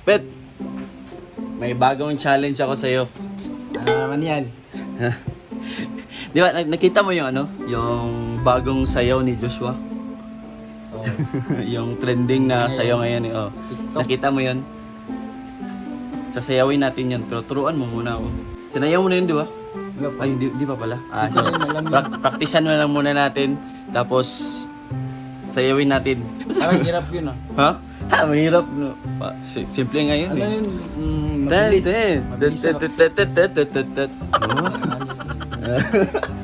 Pet, may bagong challenge ako sa'yo. Ano naman yan? Di ba, nakita mo yung ano? Yung bagong sayaw ni Joshua? Oh. Yung trending na sayaw ngayon eh. Oh. TikTok. Nakita mo yun? Sasayawin natin yun, pero turuan mo muna ako. Sinayaw mo na yun, di ba? Wala pa. Ay, hindi pa pala. So, Malamig. praktisan mo lang muna natin. Tapos, sayawin natin. Parang hirap yun ah. Ha? Ha, mahirap no. Simple nga yun Ano eh. yun? Mabilis. Mabilis ako.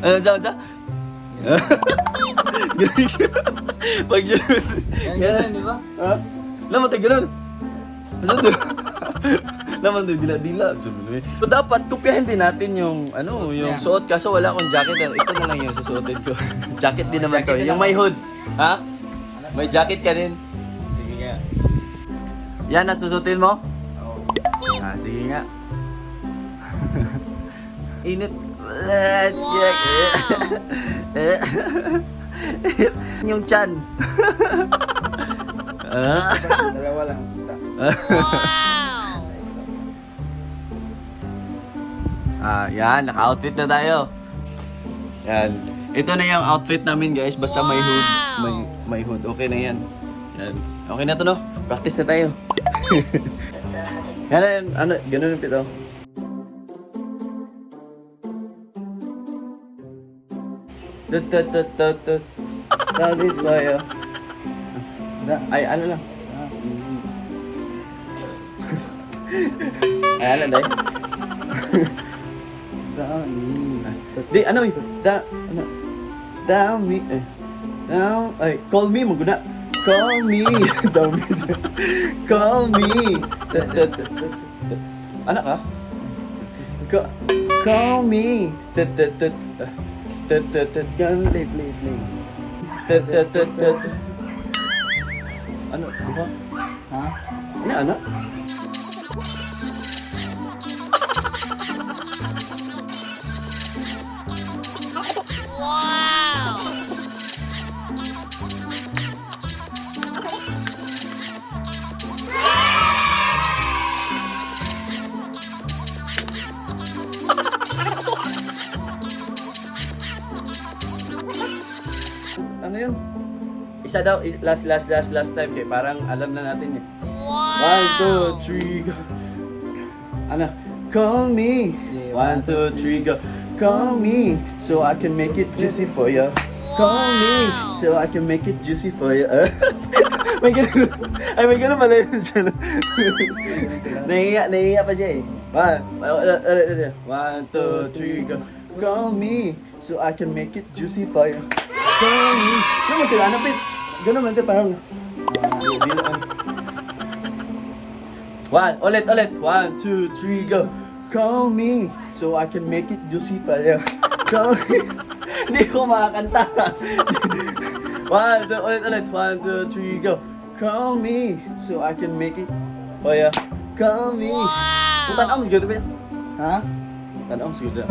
Ano sa? Pag-shoot. Ganyan, di ba? Ha? Laman tayo ganun. Basta doon. Laman tayo dila-dila. So dapat kopyahin din natin yung ano, yung suot. Kaso wala akong jacket. Ito na lang yung susuotin ko. Jacket din naman to. Yung may hood. Ha? May jacket ka din. Sige nga. Yan ang susutin mo? Oo. Ah, sige nga. Init. Let's check. Yung chan. Dalawa lang kita. Yan, naka-outfit na tayo. Yan. Ito na yung outfit namin, guys. Basta may hood. May hood. Okay na yan. Yan. Okay na to, no? Practice na tayo. Yan, ano, ganun yung pito. Dalit tayo. Ay, ano lang. Ay, ano dahil? Di, ano eh? Dami. Ay, call me, maguna. Call me. Dami. Call me. Anak ka? Call me. Play. Ano? Diba? Ha? Ano? Ano yun? Isa daw, last time kaya parang alam na natin eh. Wow! 1, 2, 3, go. Ano? Call me. 1, 2, 3, go. Call me so I can make it juicy for you. Call me so I can make it juicy for you. May ganun. Ay, may ganun pala yun siya. Nahiya pa siya eh. 1, 2, 3, go. Call me so I can make it juicy for you. Call me. Ano mo tila? Anapit? Ganun man tayo parang... Ulit. 1, 2, 3, go. Call me so I can make it juicy for you. Call me. Hindi ko makakanta. 1, 2, ulit. 1, 2, 3, go. Call me so I can make it for you. Call me. Kung tanaw mo siguro ba yan? Ha? Tanaw mo siguro.